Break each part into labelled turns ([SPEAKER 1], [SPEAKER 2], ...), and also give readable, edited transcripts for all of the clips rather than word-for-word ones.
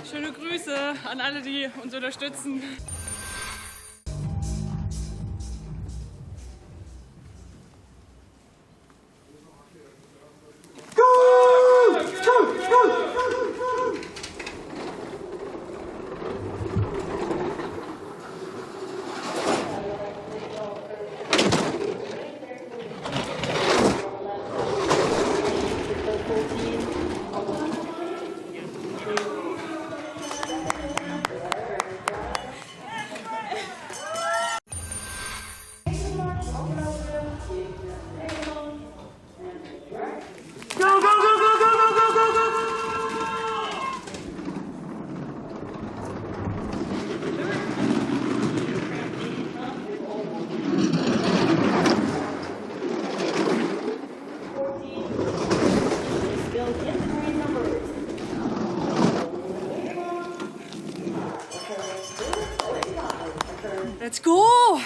[SPEAKER 1] Schöne Grüße an alle, die uns unterstützen. Let's go!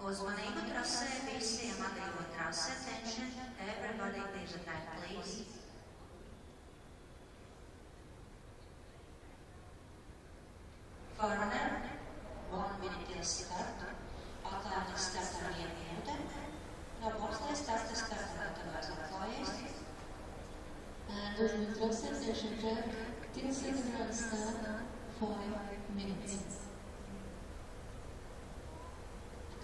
[SPEAKER 2] Uzmanību trasē, visiem atbrīvo trase, attention, everybody leave the track, please. Foreigner, 1 minute till start. Athlēti starta 1 minūte. No Bobsleigh starta gatavās atklājies.
[SPEAKER 3] And with the concentration track, till second run start, 5 minutes.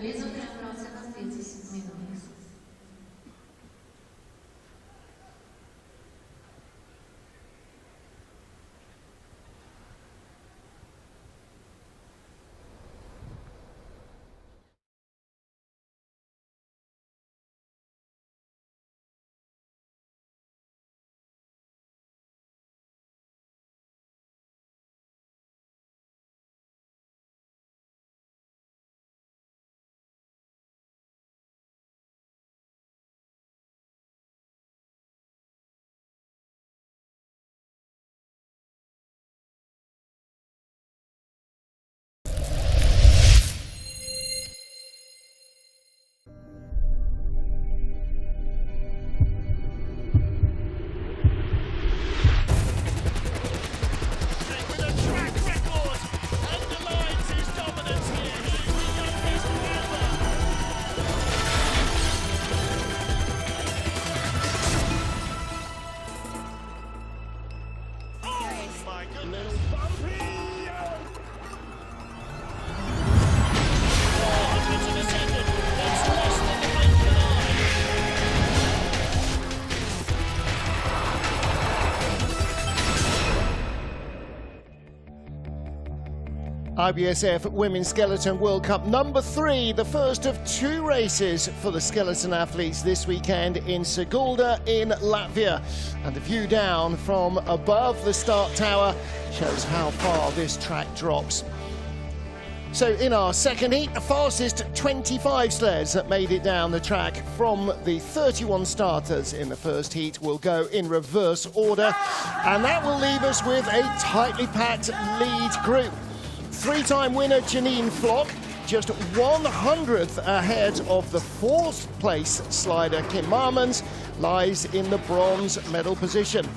[SPEAKER 3] Līdzotājā procesā 5 minūtes.
[SPEAKER 4] IBSF Women's Skeleton World Cup number 3, the first of 2 races for the skeleton athletes this weekend in Sigulda in Latvia. And the view down from above the start tower shows how far this track drops. So in our second heat, the fastest 25 sleds that made it down the track from the 31 starters in the first heat will go in reverse order. And that will leave us with a tightly packed lead group. 3-time winner Janine Flock, just 100th ahead of the 4th place slider Kim Marmans, lies in the bronze medal position.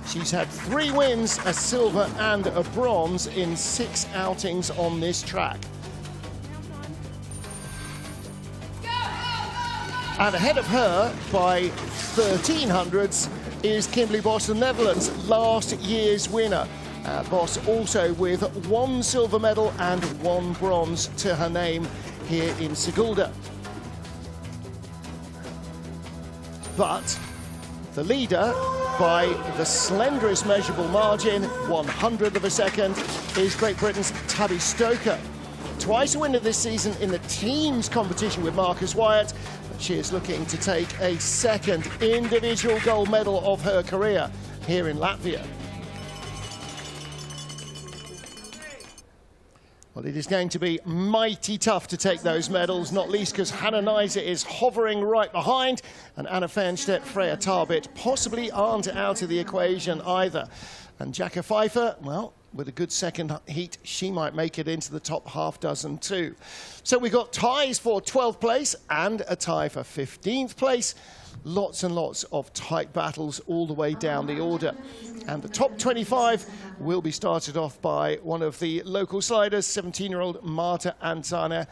[SPEAKER 4] She's had 3 wins, a silver and a bronze in 6 outings on this track. And ahead of her by 1300ths is Kimberly Bos, the Netherlands, last year's winner. Bos also with 1 silver medal and 1 bronze to her name here in Sigulda. But the leader, by the slenderest measurable margin, 100th of a second, is Great Britain's Tabby Stoker. Twice a winner this season in the teams competition with Marcus Wyatt, but she is looking to take a second individual gold medal of her career here in Latvia. Well, it is going to be mighty tough to take those medals, not least because Hannah Neise is hovering right behind, and Anna Fernstedt, Freya Tarbit possibly aren't out of the equation either. And Jacka Pfeiffer, well, with a good second heat, she might make it into the top half dozen too. So we've got ties for 12th place and a tie for 15th place. Lots and lots of tight battles all the way down the order. And the top 25 will be started off by one of the local sliders, 17-year-old Marta Antana.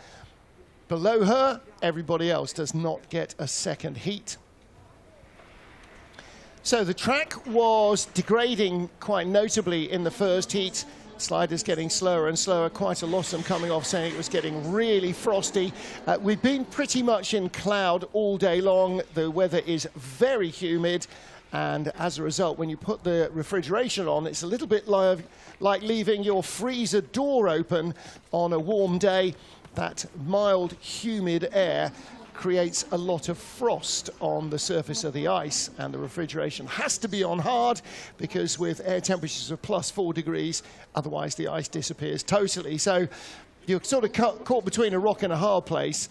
[SPEAKER 4] Below her, everybody else does not get a second heat. So the track was degrading quite notably in the first heat. Sliders getting slower and slower, quite a lot of them coming off saying it was getting really frosty. We've been pretty much in cloud all day long. The weather is very humid, and as a result, when you put the refrigeration on, it's a little bit like leaving your freezer door open on a warm day. That mild, humid air creates a lot of frost on the surface of the ice, and the refrigeration has to be on hard because with air temperatures of +4 degrees, otherwise the ice disappears totally. So you're sort of caught between a rock and a hard place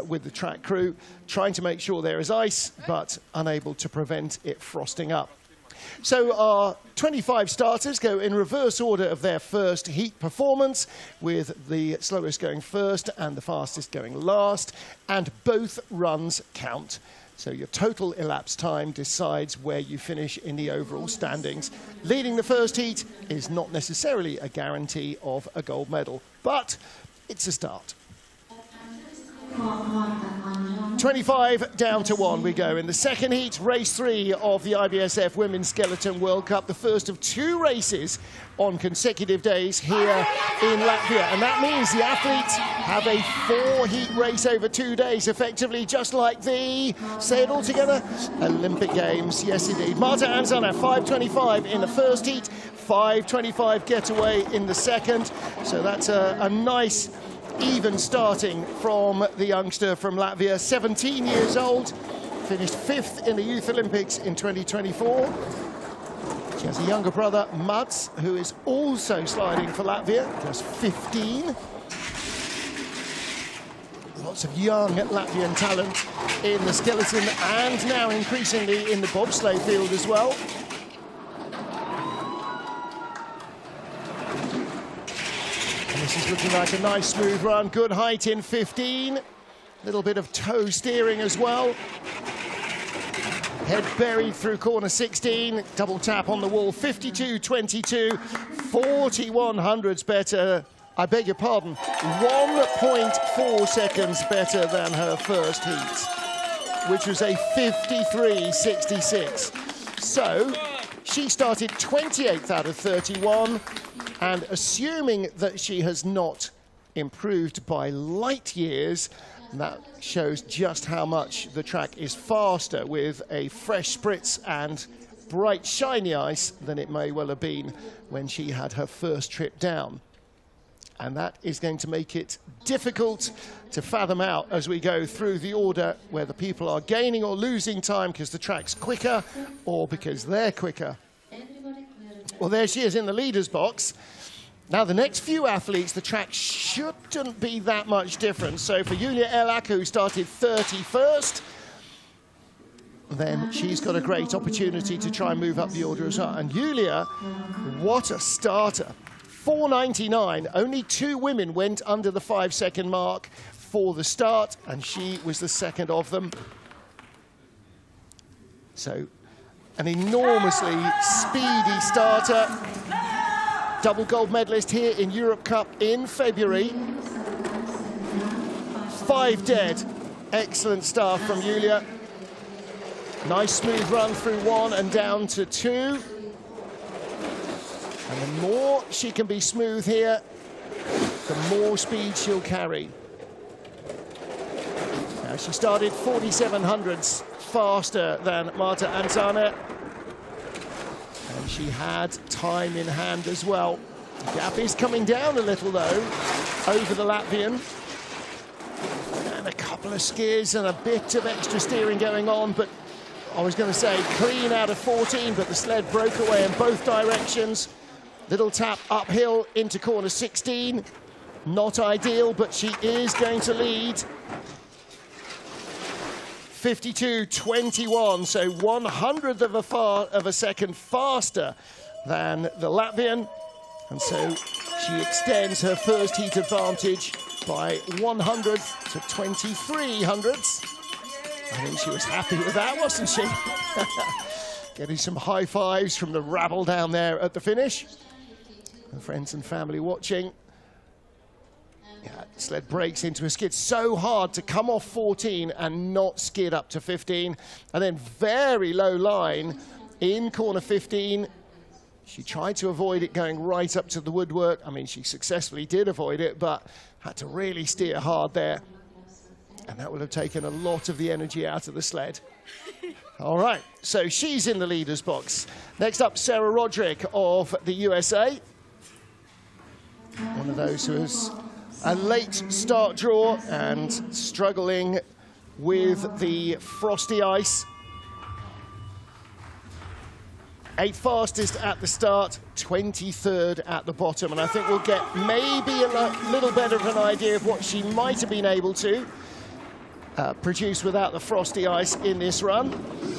[SPEAKER 4] with the track crew, trying to make sure there is ice, but unable to prevent it frosting up. So our 25 starters go in reverse order of their first heat performance, with the slowest going first and the fastest going last, and both runs count. So your total elapsed time decides where you finish in the overall standings. Leading the first heat is not necessarily a guarantee of a gold medal, but it's a start. 25 down to 1 we go. In the second heat, race 3 of the IBSF Women's Skeleton World Cup, the first of 2 races on consecutive days here in Latvia. And that means the athletes have a 4-heat race over 2 days, effectively just like the, say it all together, Olympic Games. Yes, indeed. Marta Anzana, 5:25 in the first heat, 5:25 getaway in the second. So that's a nice even starting from the youngster from Latvia, 17 years old, finished 5th in the Youth Olympics in 2024. She has a younger brother, Mats, who is also sliding for Latvia, just 15. Lots of young Latvian talent in the skeleton and now increasingly in the bobsleigh field as well. This is looking like a nice smooth run, good height in 15, little bit of toe steering as well. Head buried through corner 16, double tap on the wall, 52.22, 41 hundredths better, I beg your pardon, 1.4 seconds better than her first heat, which was a 53.66. So she started 28th out of 31. And assuming that she has not improved by light years, that shows just how much the track is faster with a fresh spritz and bright shiny ice than it may well have been when she had her first trip down. And that is going to make it difficult to fathom out as we go through the order whether people are gaining or losing time because the track's quicker or because they're quicker. Well, there she is in the leader's box. Now, the next few athletes, the track shouldn't be that much different. So for Julia Elak, who started 31st, then she's got a great opportunity to try and move up the order as well. And Julia, what a starter. 4:99, only 2 women went under the 5-second mark for the start, and she was the second of them. So an enormously speedy starter. Double gold medalist here in Europe Cup in February. 5 dead. Excellent start from Julia. Nice smooth run through 1 and down to 2. And the more she can be smooth here, the more speed she'll carry. Now she started 47 hundredths faster than Marta Anzana. And she had time in hand as well. The gap is coming down a little, though, over the Latvian. And a couple of skiers and a bit of extra steering going on, but I was going to say clean out of 14, but the sled broke away in both directions. Little tap uphill into corner 16. Not ideal, but she is going to lead. 52.21, so 1/100th of a second faster than the Latvian. And so she extends her first heat advantage by 1/100th to 23 hundredths. I think she was happy with that, wasn't she? Getting some high fives from the rabble down there at the finish. Her friends and family watching. Yeah, sled breaks into a skid. So hard to come off 14 and not skid up to 15. And then very low line in corner 15. She tried to avoid it going right up to the woodwork. I mean, she successfully did avoid it, but had to really steer hard there. And that would have taken a lot of the energy out of the sled. All right, so she's in the leader's box. Next up, Sarah Roderick of the USA. One of those who has a late start draw and struggling with the frosty ice. 8th fastest at the start, 23rd at the bottom. And I think we'll get maybe a little better of an idea of what she might have been able to produced without the frosty ice in this run.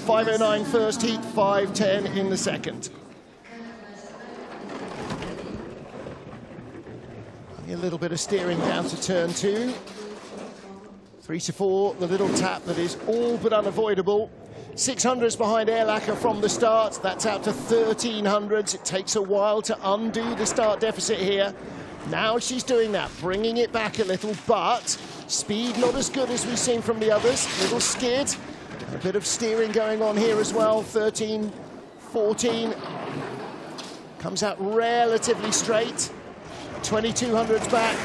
[SPEAKER 4] 5:09 first heat, 5:10 in the second. A little bit of steering down to turn 2. 3 to 4, the little tap that is all but unavoidable. 600s behind Erlacher from the start. That's out to 1300s. It takes a while to undo the start deficit here. Now she's doing that, bringing it back a little, but speed not as good as we've seen from the others. Little skid, a bit of steering going on here as well. 13, 14, comes out relatively straight. 2200s back,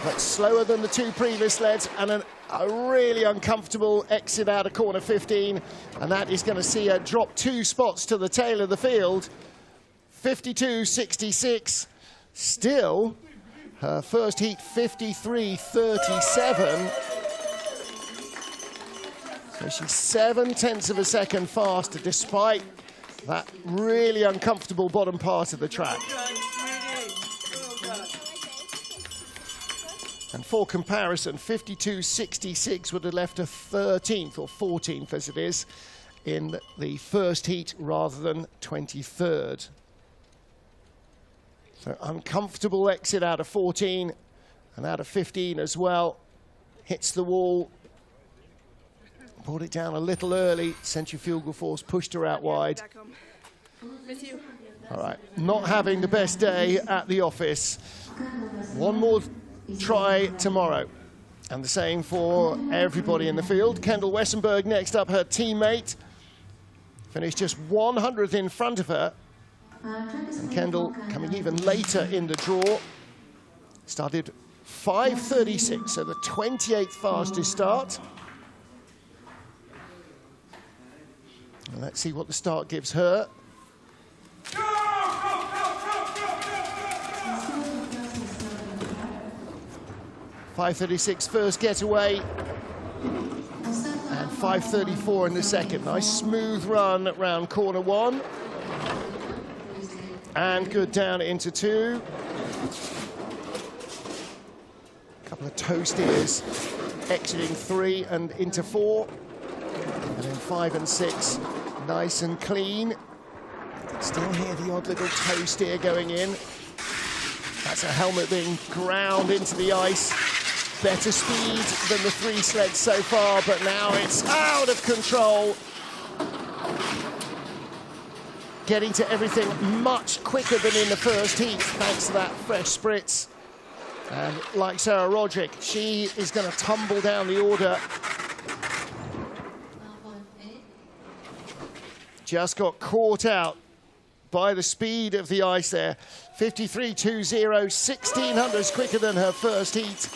[SPEAKER 4] but slower than the 2 previous sleds, and a really uncomfortable exit out of corner 15, and that is going to see her drop 2 spots to the tail of the field. 52.66, still her first heat 53.37. So she's 7/10 of a second faster despite that really uncomfortable bottom part of the track. And for comparison, 52.66 would have left her 13th, or 14th as it is, in the first heat rather than 23rd. So uncomfortable exit out of 14 and out of 15 as well. Hits the wall. Brought it down a little early. Centrifugal force pushed her out wide. All right, not having the best day at the office. One more try tomorrow. And the same for everybody in the field. Kendall Wessenberg next up, her teammate. Finished just 100th in front of her. And Kendall coming even later in the draw. Started 5:36, so the 28th fastest start. And let's see what the start gives her. 5:36 first getaway, and 5:34 in the second. Nice smooth run around corner 1. And good down into 2. A couple of toe steers, exiting 3 and into 4. And then 5 and 6, nice and clean. Still hear the odd little toe steer going in. That's a helmet being ground into the ice. Better speed than the 3 sleds so far, but now it's out of control. Getting to everything much quicker than in the first heat, thanks to that fresh spritz. And like Sarah Roderick, she is going to tumble down the order. Just got caught out by the speed of the ice there. 53.20, 1600s quicker than her first heat.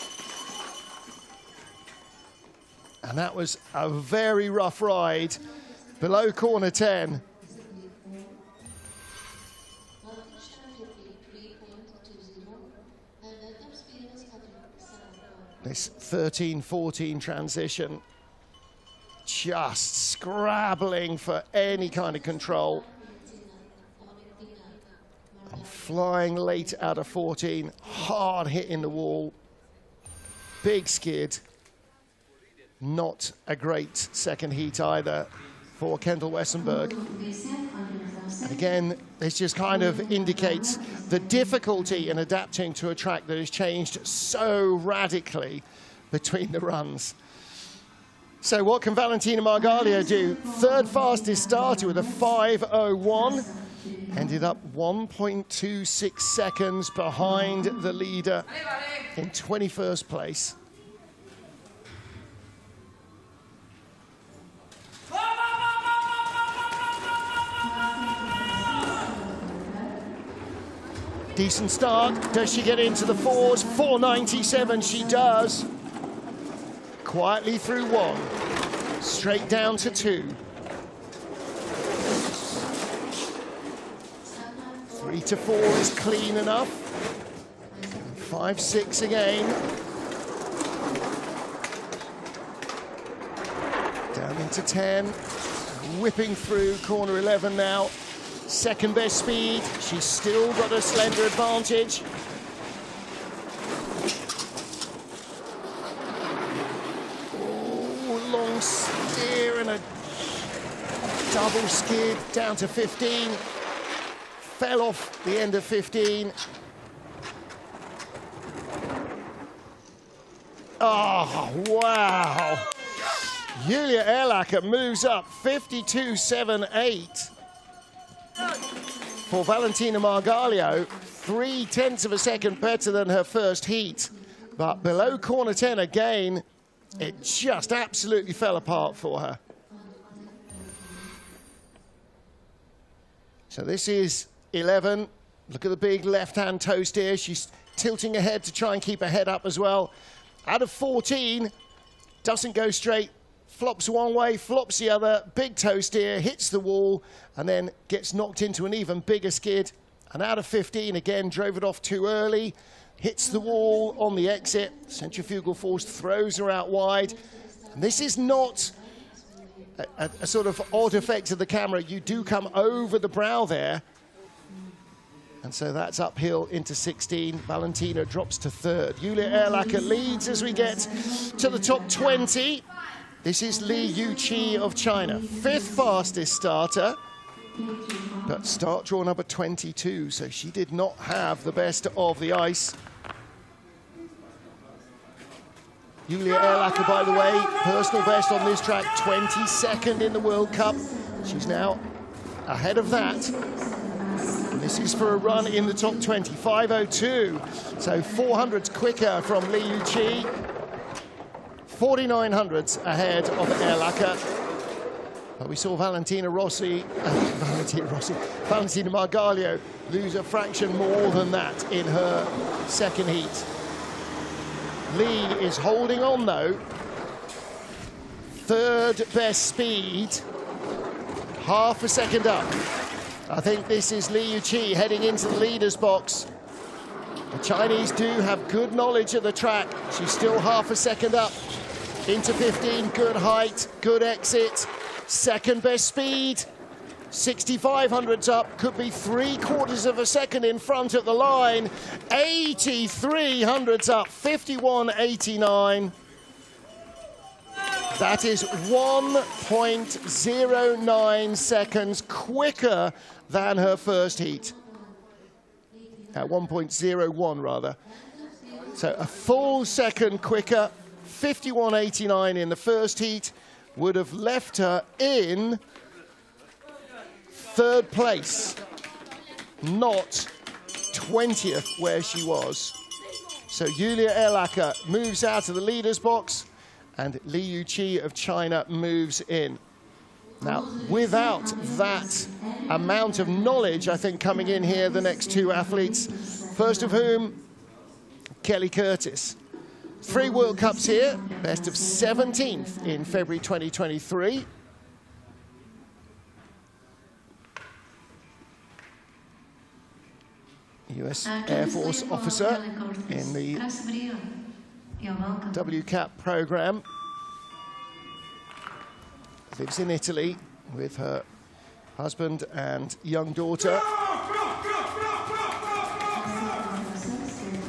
[SPEAKER 4] And that was a very rough ride below corner 10. This 13-14 transition, just scrabbling for any kind of control. And flying late out of 14, hard hit in the wall. Big skid. Not a great second heat either for Kendall Wessenberg. And again, this just kind of indicates the difficulty in adapting to a track that has changed so radically between the runs. So what can Valentina Margalio do? Third fastest starter with a 5:01. Ended up 1.26 seconds behind the leader in 21st place. Decent start. Does she get into the 4s? 4.97, she does. Quietly through 1. Straight down to 2. 3 to 4 is clean enough. 5-6 again. Down into 10. Whipping through corner 11 now. Second best speed. She's still got a slender advantage. Oh, double skid down to 15. Fell off the end of 15. Oh, wow. Julia Erlacher moves up 52.78. For Valentina Margalio, 0.3 of a second better than her first heat. But below corner 10 again, it just absolutely fell apart for her. So this is 11. Look at the big left-hand toe steer. She's tilting ahead to try and keep her head up as well. Out of 14, doesn't go straight, flops one way, flops the other, big toe steer, hits the wall, and then gets knocked into an even bigger skid. And out of 15, again, drove it off too early, hits the wall on the exit, centrifugal force throws her out wide. And this is not a sort of odd effect of the camera. You do come over the brow there. And so that's uphill into 16. Valentina drops to 3rd. Julia Erlacher leads as we get to the top 20. This is Li Yuqi of China, 5th fastest starter, but start draw number 22, so she did not have the best of the ice. Julia Erlacher, by the way, personal best on this track, 22nd in the World Cup. She's now ahead of that. And this is for a run in the top 20, 5:02. So 400s quicker from Li Yuqi. 4900s ahead of Erlacher. But we saw Valentina Margalio lose a fraction more than that in her second heat. Li is holding on though. 3rd best speed, half a second up. I think this is Li Yuqi heading into the leader's box. The Chinese do have good knowledge of the track. She's still half a second up. Into 15, good height, good exit. 2nd best speed, 6,500s up, could be 3/4 of a second in front at the line. 8,300s up, 51.89. That is 1.09 seconds quicker than her first heat. 1.01 rather. So a full second quicker, 51.89 in the first heat, would have left her in 3rd place, not 20th where she was. So Julia Erlacher moves out of the leader's box and Li Yuqi of China moves in. Now, without that amount of knowledge, I think, coming in here, the next 2 athletes, first of whom, Kelly Curtis. 3 World Cups here, best of 17th in February 2023. US Air Force officer in the WCAP program. Lives in Italy with her husband and young daughter.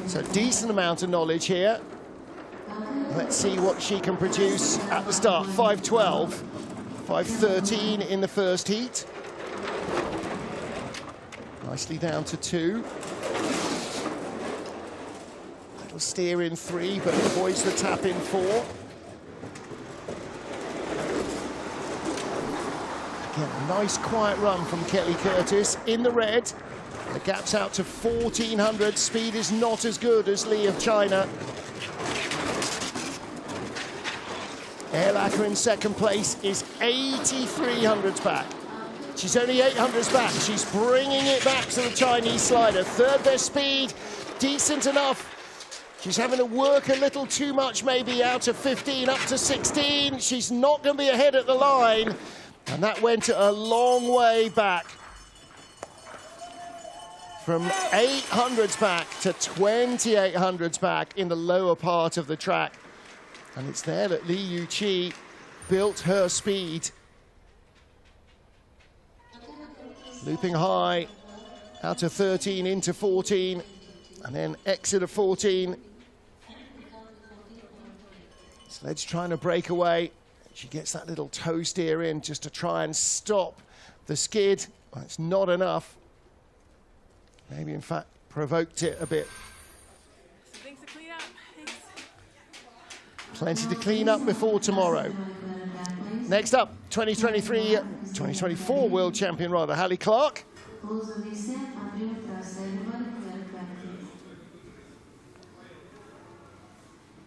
[SPEAKER 4] So decent amount of knowledge here. Let's see what she can produce at the start. 5:12, 5:13 in the first heat. Nicely down to 2. Little steer in 3, but avoids the tap in 4. Again, a nice quiet run from Kelly Curtis in the red. The gap's out to 1400. Speed is not as good as Li of China. Erlacher in 2nd place is 8,300s back. She's only 800s back. She's bringing it back to the Chinese slider. 3rd best speed, decent enough. She's having to work a little too much, maybe out of 15 up to 16. She's not going to be ahead at the line. And that went a long way back. From 800s back to 2,800s back in the lower part of the track. And it's there that Li Yuqi built her speed. Looping high, out to 13, into 14, and then exit of 14. Sled's trying to break away. She gets that little toe steer in just to try and stop the skid. Well, it's not enough. Maybe, in fact, provoked it a bit.
[SPEAKER 1] Things to clean up.
[SPEAKER 4] Plenty to clean up before tomorrow. Next up, 2024 world champion rider, Hallie Clark.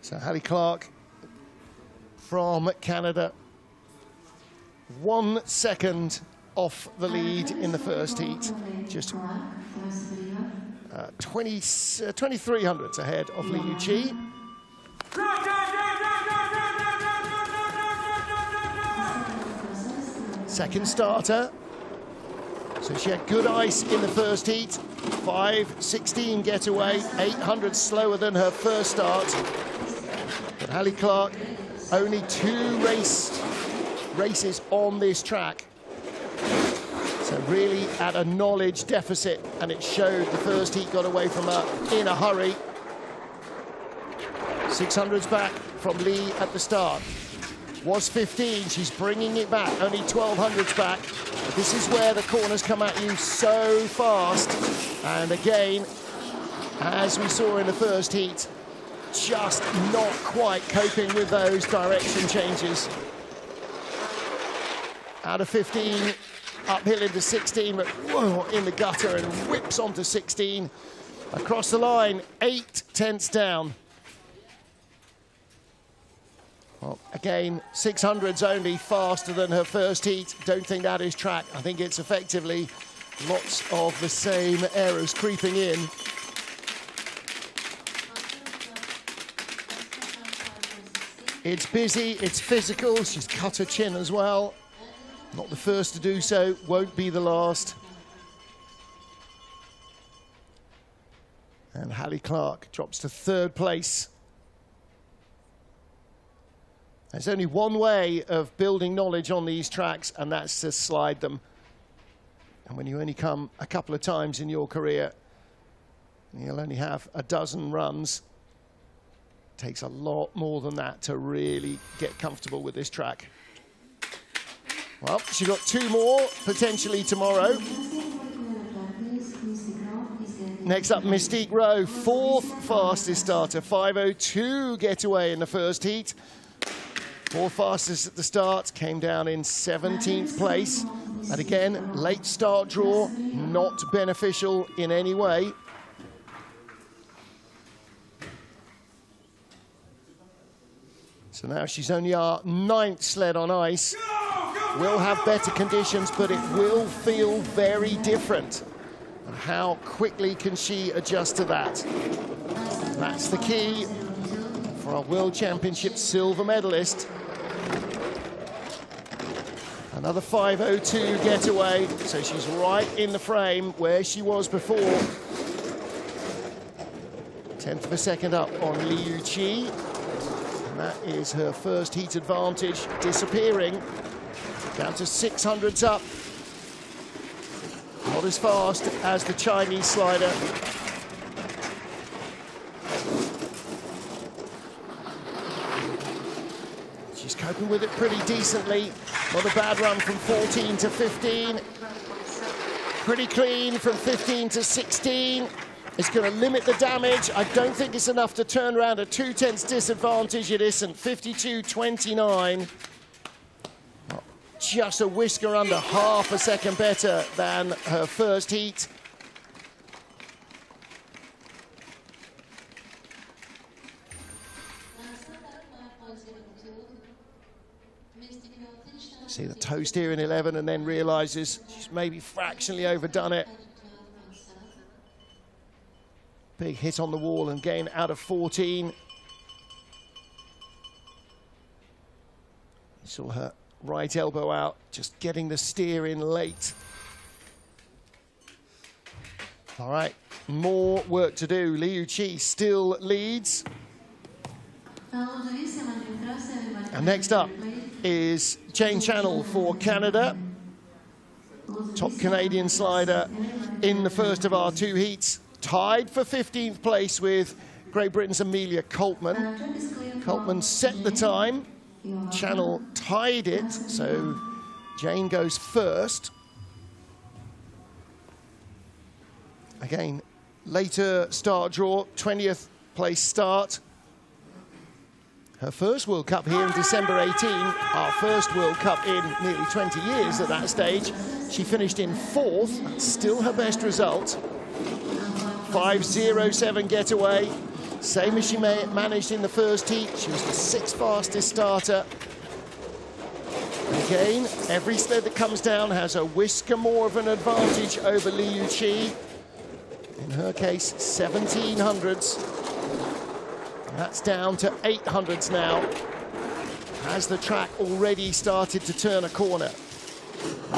[SPEAKER 4] So Hallie Clark from Canada, 1 second off the lead in the first heat, just 23 hundredths ahead of Liu Chi. Second starter, so she had good ice in the first heat, 5:16 getaway, 800 slower than her first start. But Hallie Clark, only 2 races on this track. So really at a knowledge deficit, and it showed. The first heat got away from her in a hurry. 600s back from Lee at the start. Was 15, she's bringing it back, only 1200s back. But this is where the corners come at you so fast. And again, as we saw in the first heat, just not quite coping with those direction changes. Out of 15, uphill into 16, but whoa, in the gutter and whips onto 16. Across the line, 8 tenths down. Well, again, 600s only, faster than her first heat. Don't think that is track. I think it's effectively lots of the same errors creeping in. It's busy, it's physical. She's cut her chin as well. Not the first to do so, won't be the last. And Hallie Clark drops to 3rd place. There's only one way of building knowledge on these tracks, and that's to slide them. And when you only come a couple of times in your career, you'll only have a dozen runs. It takes a lot more than that to really get comfortable with this track. Well, she got 2 more, potentially tomorrow. Next up, Mystique Rowe, 4th fastest starter, 5:02 getaway in the first heat. 4th fastest at the start, came down in 17th place. And again, late start draw, not beneficial in any way. So now she's only our 9th sled on ice. Will have better conditions, but it will feel very different. And how quickly can she adjust to that? That's the key for our World Championship silver medalist. Another 5:02 getaway, so she's right in the frame where she was before. 1/10 of a second up on Liu Chi. And that is her first heat advantage disappearing. Down to 600s up. Not as fast as the Chinese slider. She's coping with it pretty decently. Not a bad run from 14 to 15. Pretty clean from 15 to 16. It's going to limit the damage. I don't think it's enough to turn around a 2/10 disadvantage. It isn't. 52.29. Just a whisker under, half a second better than her first heat. See the toe steer in 11 and then realizes she's maybe fractionally overdone it. Big hit on the wall and gain out of 14. You saw her right elbow out, just getting the steer in late. All right, more work to do. Liu Chi still leads. And next up is Jane Channel for Canada. Top Canadian slider in the first of our 2 heats. Tied for 15th place with Great Britain's Amelia Coltman. Coltman set the time. Channel tied it, so Jane goes first. Again, later start draw, 20th place start. Her first World Cup here in December 18, our first World Cup in nearly 20 years at that stage. She finished in 4th, that's still her best result. 5:07 getaway, same as she managed in the first heat. She was the 6th fastest starter. Again, every sled that comes down has a whisker more of an advantage over Liu Qi. In her case, 1700s. That's down to 800s now, as the track already started to turn a corner.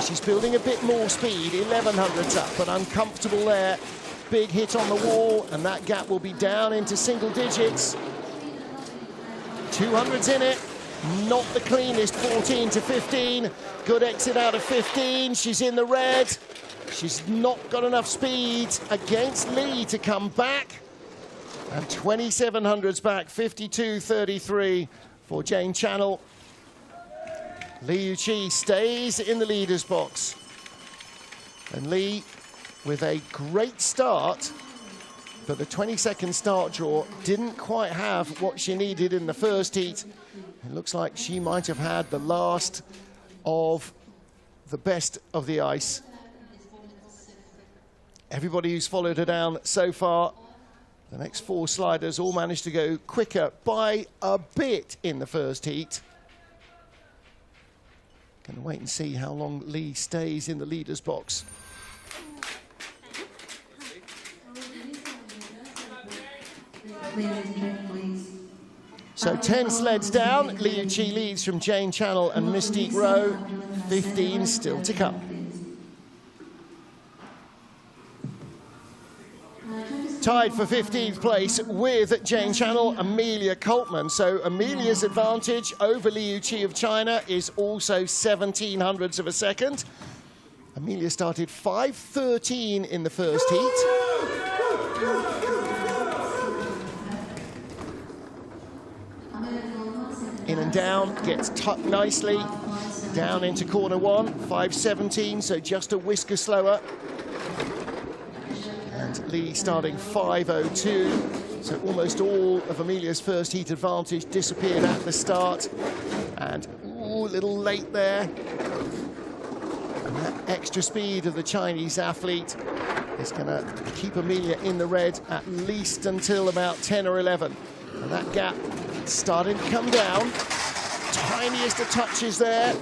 [SPEAKER 4] She's building a bit more speed, 1100s up, but uncomfortable there. Big hit on the wall, and that gap will be down into single digits. 200s in it, not the cleanest, 14 to 15. Good exit out of 15, she's in the red. She's not got enough speed against Lee to come back. And 2700s back, 52.33 for Jane Channel. Liu Qi stays in the leader's box. And Lee with a great start, but the 22nd start draw didn't quite have what she needed in the first heat. It looks like she might have had the last of the best of the ice. Everybody who's followed her down so far, the next 4 sliders all managed to go quicker by a bit in the first heat. Gonna wait and see how long Lee stays in the leader's box. So 10 sleds down, Liu Qi leads from Jane Channel and Mystique Rowe, 15 still to come. Tied for 15th place with Jane Channel, Amelia Coltman. So Amelia's advantage over Liu Qi of China is also 1700ths of a second. Amelia started 5:13 in the first heat. In and down, gets tucked nicely. Down into corner 1, 5:17, so just a whisker slower. And Lee starting 5:02, so almost all of Amelia's first heat advantage disappeared at the start. And ooh, a little late there. And that extra speed of the Chinese athlete is going to keep Amelia in the red at least until about 10 or 11. And that gap starting to come down. Tiniest of touches there.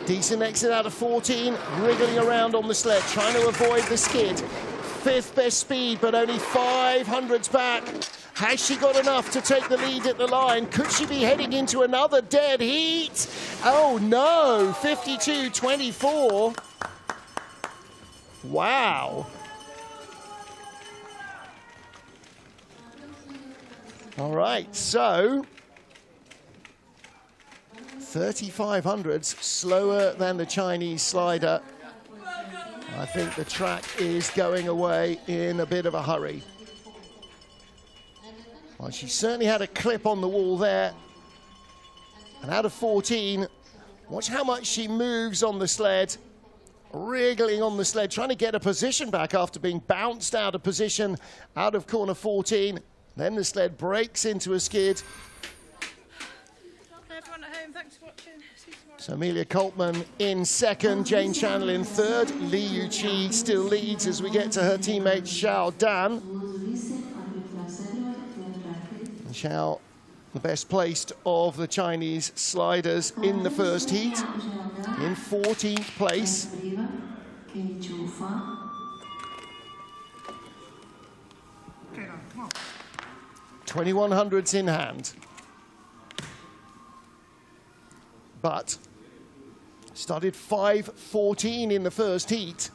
[SPEAKER 4] Decent exit out of 14, wriggling around on the sled, trying to avoid the skid. 5th best speed, but only 500ths back. Has she got enough to take the lead at the line? Could she be heading into another dead heat? Oh no, 52.24. Wow. All right, so 3500ths slower than the Chinese slider. I think the track is going away in a bit of a hurry. Well, she certainly had a clip on the wall there. And out of 14, watch how much she moves on the sled, wriggling on the sled, trying to get a position back after being bounced out of position out of corner 14. Then the sled breaks into a skid.
[SPEAKER 1] Everyone at home, thanks for watching. See you tomorrow.
[SPEAKER 4] So Amelia Coltman in 2nd, Jane Channel in 3rd. Liu Qi still leads as we get to her teammate Xiao Dan. And Xiao, the best placed of the Chinese sliders in the first heat, in 14th place. 2100ths in hand. But started 5:14 in the first heat,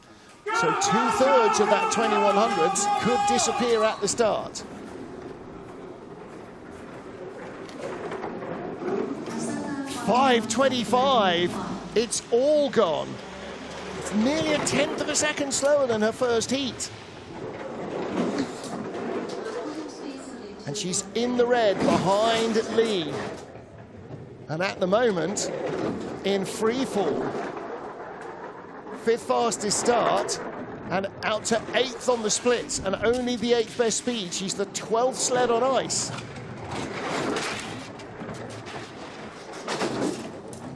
[SPEAKER 4] so 2/3 of that 2100ths could disappear at the start. .525, it's all gone. It's nearly 1/10 of a second slower than her first heat. And she's in the red behind Lee. And at the moment, in free fall. 5th fastest start, and out to 8th on the splits, and only the 8th best speed. She's the 12th sled on ice.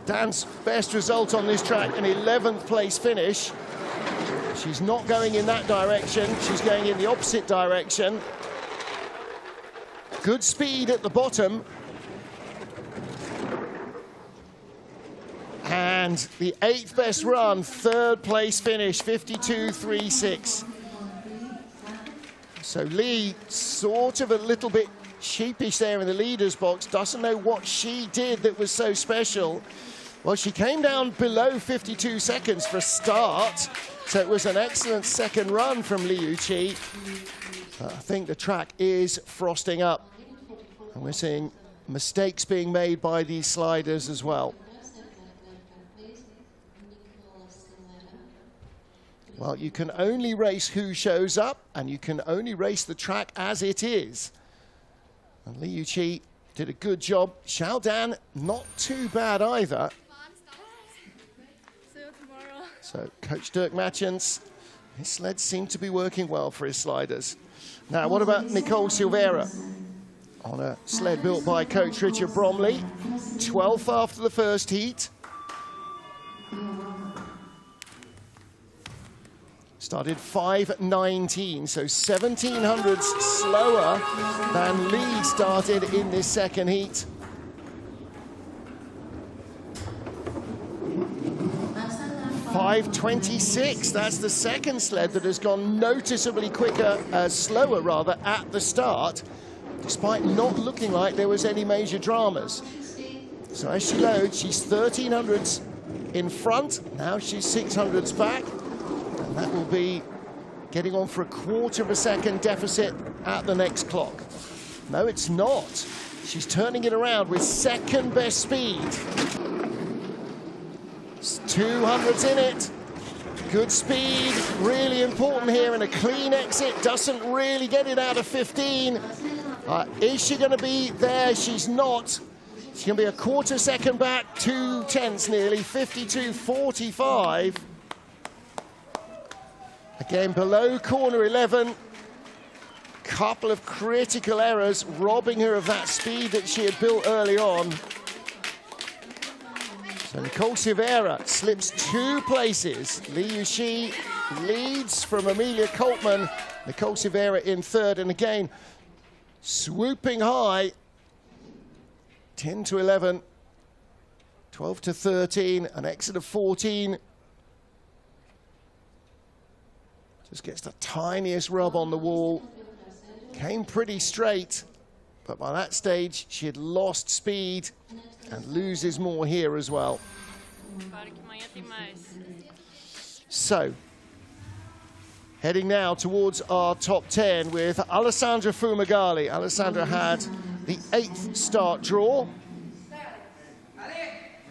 [SPEAKER 4] Dan's best result on this track, an 11th place finish. She's not going in that direction, she's going in the opposite direction. Good speed at the bottom. And the 8th best run, 3rd place finish, 52.36. So Lee sort of a little bit sheepish there in the leader's box, doesn't know what she did that was so special. Well, she came down below 52 seconds for a start, so it was an excellent second run from Li Yuqi. I think the track is frosting up, and we're seeing mistakes being made by these sliders as well. Well, you can only race who shows up, and you can only race the track as it is. And Li Yuqi did a good job. Xiao Dan, not too bad either.
[SPEAKER 1] See you tomorrow.
[SPEAKER 4] So Coach Dirk Matjens, his sleds seem to be working well for his sliders. Now, what about Nicole Silveira? On a sled built by Coach Richard Bromley, 12th after the first heat. Started 5:19, so 1700s slower than Lee started in this second heat. .526, that's the second sled that has gone noticeably quicker, slower rather, at the start, despite not looking like there was any major dramas. So as she loads, she's 1300s in front, now she's 600s back. That will be getting on for a 1/4 of a second deficit at the next clock. No, it's not. She's turning it around with second best speed. 200s in it. Good speed, really important here, and a clean exit doesn't really get it out of 15. Is she going to be there? She's not. She's going to be a 1/4 second back, 2 tenths nearly, 52.45. Again, below corner 11. Couple of critical errors, robbing her of that speed that she had built early on. So Nicole Silveira slips 2 places. Li Yuqi leads from Amelia Coltman. Nicole Silveira in 3rd, and again, swooping high. 10 to 11, 12 to 13, an exit of 14. Just gets the tiniest rub on the wall. Came pretty straight, but by that stage, she had lost speed and loses more here as well. So, heading now towards our top 10 with Alessandra Fumagalli. Alessandra had the 8th start draw.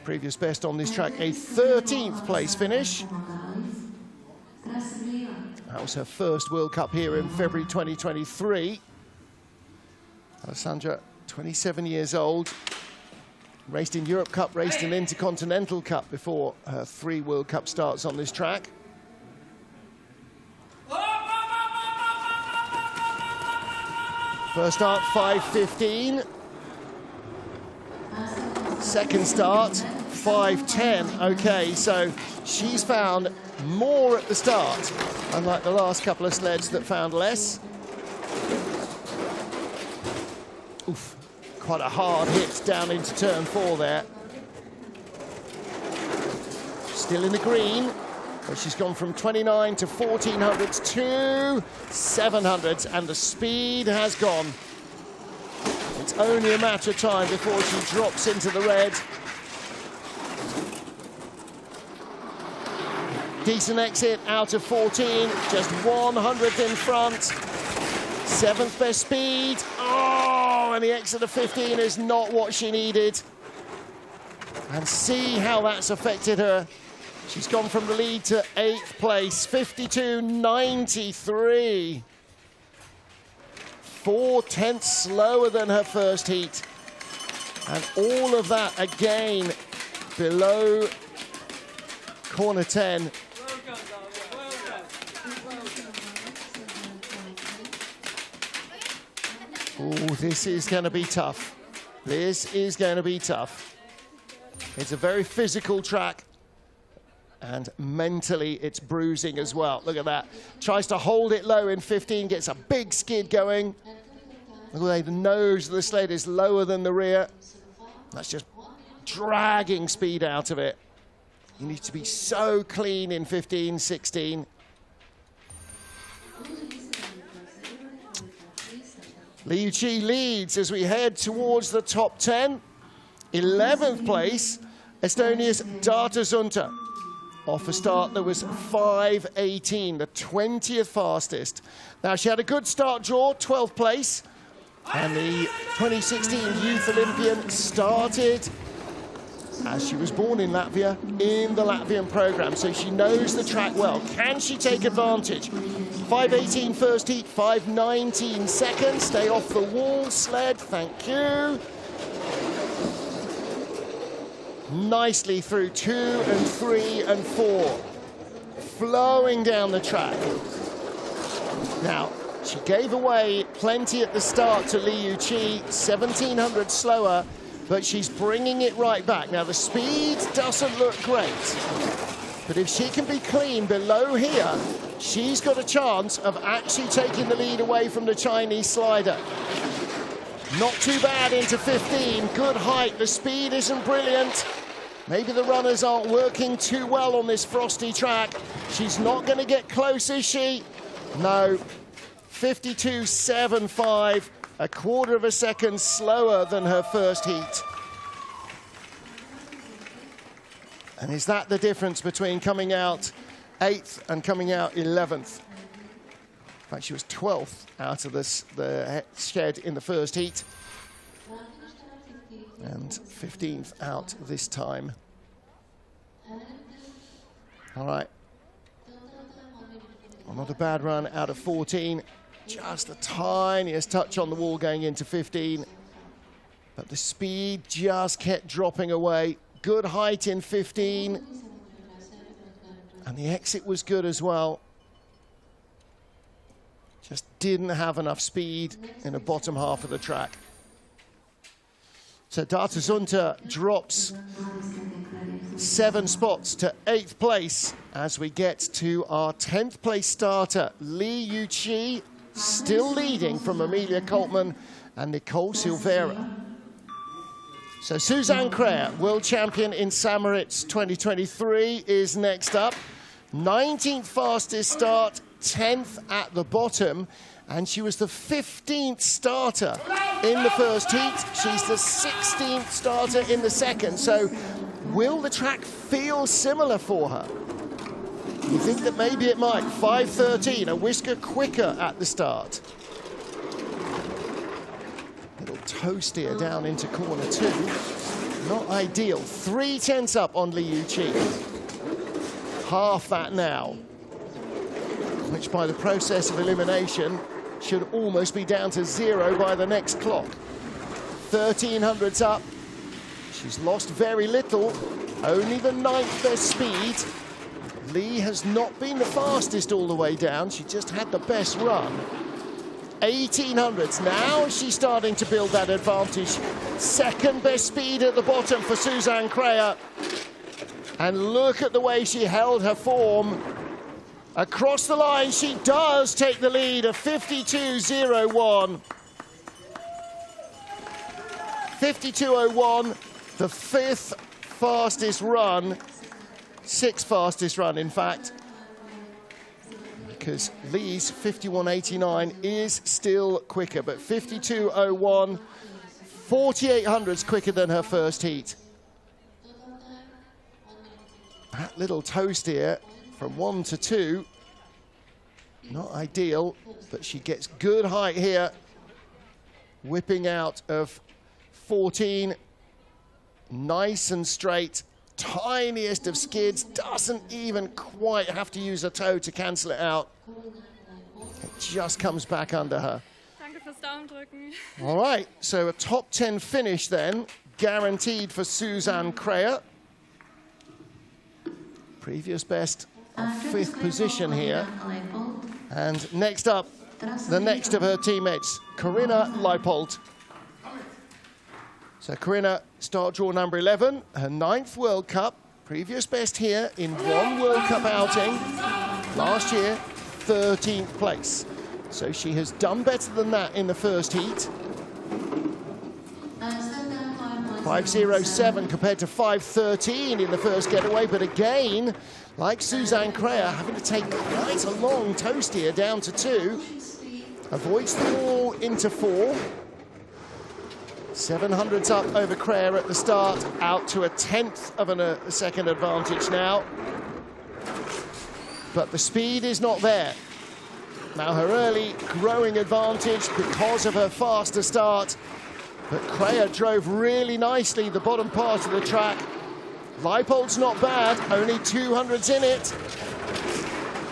[SPEAKER 4] Previous best on this track, a 13th place finish. That was her first World Cup here in February 2023. Alessandra, 27 years old. Raced in Europe Cup, raced in Intercontinental Cup before her 3 World Cup starts on this track. First start, 5:15. Second start, 5:10. Okay, so she's found more at the start, unlike the last couple of sleds that found less. Oof, quite a hard hit down into turn 4 there. Still in the green, but she's gone from 29 to 1400s to 700s, and the speed has gone. It's only a matter of time before she drops into the red. Decent exit out of 14, just 100th in front. 7th best speed. Oh, and the exit of 15 is not what she needed. And see how that's affected her. She's gone from the lead to 8th place, 52.93. 4/10 slower than her first heat. And all of that again below corner 10. Oh, this is going to be tough. This is going to be tough. It's a very physical track. And mentally, it's bruising as well. Look at that. Tries to hold it low in 15, gets a big skid going. Look at that, the nose of the sled is lower than the rear. That's just dragging speed out of it. You need to be so clean in 15, 16. Liu Qi leads as we head towards the top 10. 11th place, Estonia's Data Zunta. Off a start that was 5:18, the 20th fastest. Now, she had a good start draw, 12th place. And the 2016 Youth Olympian started, as she was born in Latvia, in the Latvian program. So she knows the track well. Can she take advantage? 5:18 first heat, 5:19 second. Stay off the wall, sled, thank you. Nicely through 2 and 3 and 4. Flowing down the track. Now, she gave away plenty at the start to Liu Qi, 1700 slower, but she's bringing it right back. Now, the speed doesn't look great, but if she can be clean below here, she's got a chance of actually taking the lead away from the Chinese slider. Not too bad into 15, good height, the speed isn't brilliant. Maybe the runners aren't working too well on this frosty track. She's not going to get close, is she? No. 52.75, a quarter of a second slower than her first heat. And is that the difference between coming out 8th and coming out 11th? In fact, she was 12th out of the shed in the first heat. And 15th out this time. All right. Well, not a bad run out of 14. Just the tiniest touch on the wall going into 15. But the speed just kept dropping away. Good height in 15. And the exit was good as well. Just didn't have enough speed in the bottom half of the track. So Data Zunta drops 7 spots to 8th place as we get to our 10th place starter, Liu Qi, still leading from Amelia Coltman and Nicole Silveira. So Suzanne Kreher, world champion in St. Moritz 2023, is next up. 19th fastest start, 10th at the bottom. And she was the 15th starter in the first heat. She's the 16th starter in the second. So will the track feel similar for her? You think that maybe it might. 5:13, a whisker quicker at the start. Little toe steer down into corner 2. Not ideal. 3/10 up on Liu Qi. Half that now, which by the process of elimination should almost be down to 0 by the next clock. 1300s up. She's lost very little, only the 9th best speed. Lee has not been the fastest all the way down, she just had the best run. 1800s, now she's starting to build that advantage. 2nd best speed at the bottom for Suzanne Kreher. And look at the way she held her form. Across the line, she does take the lead of 52.01. 52.01, the 5th fastest run, 6th fastest run, in fact, because Lee's 51.89 is still quicker, but 52.01, 4800s quicker than her first heat. That little toe steer from 1 to 2, not ideal, but she gets good height here, whipping out of 14, nice and straight, tiniest of skids, doesn't even quite have to use a toe to cancel it out. It just comes back under her.
[SPEAKER 1] Danke fürs Daumen drücken.
[SPEAKER 4] All right, so a top 10 finish then, guaranteed for Suzanne Kreher. Previous best of 5th position here. And next up, the next of her teammates, Corinna Leipold. So Corinna, start draw number 11, her 9th World Cup. Previous best here in one World Cup outing. Last year, 13th place. So she has done better than that in the first heat. 5.07 compared to 5.13 in the first getaway, but again, like Suzanne Kreher, having to take quite a long toe steer down to 2. Avoids the wall into 4. 700s up over Kreher at the start, out to a 10th of a second advantage now. But the speed is not there. Now her early growing advantage because of her faster start. But Kreher drove really nicely the bottom part of the track. Leipold's not bad, only 200s in it.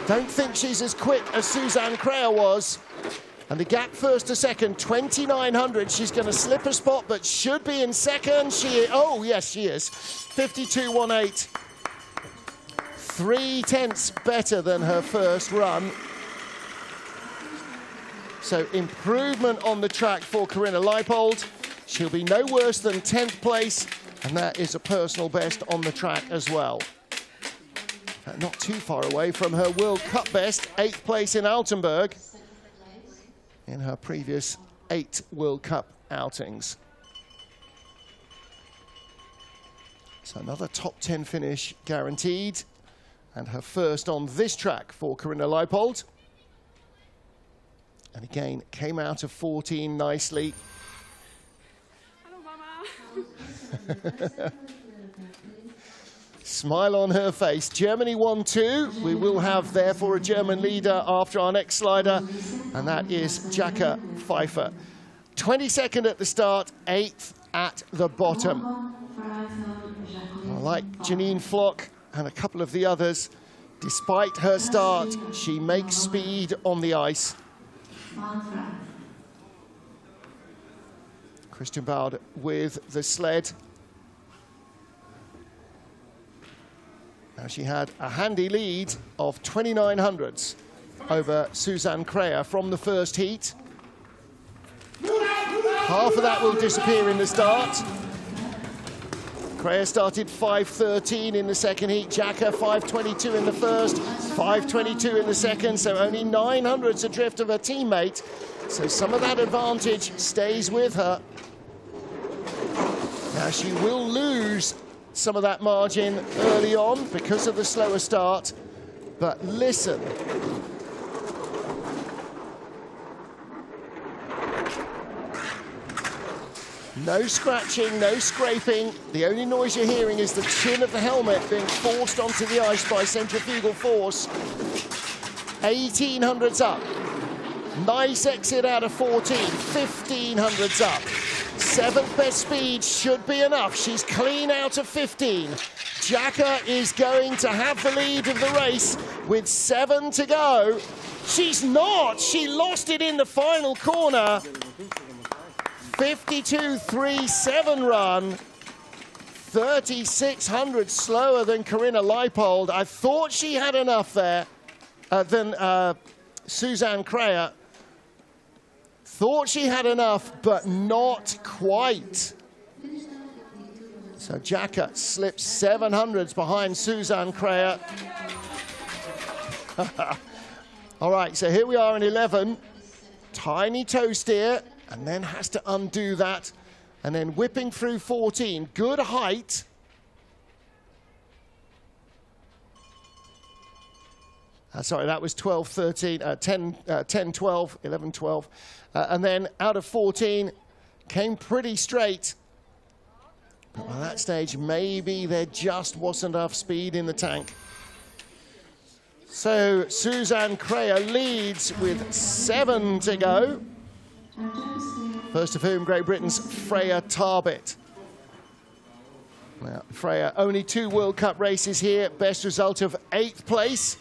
[SPEAKER 4] Don't think she's as quick as Suzanne Kreher was. And the gap first to second, 2,900. She's going to slip a spot, but should be in second. Oh, yes, she is. 52.18. 3/10 better than her first run. So improvement on the track for Corinna Leipold. She'll be no worse than 10th place, and that is a personal best on the track as well. Not too far away from her World Cup best, 8th place in Altenburg in her previous 8 World Cup outings. So another top 10 finish guaranteed, and her first on this track for Corinna Leipold. And again, came out of 14 nicely.
[SPEAKER 1] Hello, Mama.
[SPEAKER 4] Smile on her face. Germany 1-2. We will have, therefore, a German leader after our next slider, and that is Jacke Pfeiffer. 22nd at the start, 8th at the bottom. Like Janine Flock and a couple of the others, despite her start, she makes speed on the ice. Christian Baud with the sled. Now she had a handy lead of 2,900s over Suzanne Kreher from the first heat. Half of that will disappear in the start. Kreher started 5.13 in the second heat. Jacke 5.22 in the first, 5.22 in the second, so only 900s adrift of her teammate. So some of that advantage stays with her. Now she will lose some of that margin early on because of the slower start, but listen. No scratching, no scraping. The only noise you're hearing is the chin of the helmet being forced onto the ice by centrifugal force. 1,800s up. Nice exit out of 14, 1,500s up. 7th best speed should be enough. She's clean out of 15. Jacke is going to have the lead of the race with 7 to go. She's not. She lost it in the final corner. 52.37 run. 3,600 slower than Corinna Leipold. I thought she had enough there than Suzanne Kreher. Thought she had enough, but not quite. So Jacke slips 700s behind Suzanne Kreher. All right, so here we are in 11. Tiny toe steer, and then has to undo that. And then whipping through 14. Good height. Sorry, that was 12, 13, 10, 12, 11, 12. And then out of 14, came pretty straight. But by that stage, maybe there just wasn't enough speed in the tank. So Suzanne Kreher leads with 7 to go. First of whom, Great Britain's Freya Tarbet. Now, Freya, only 2 World Cup races here. Best result of 8th place.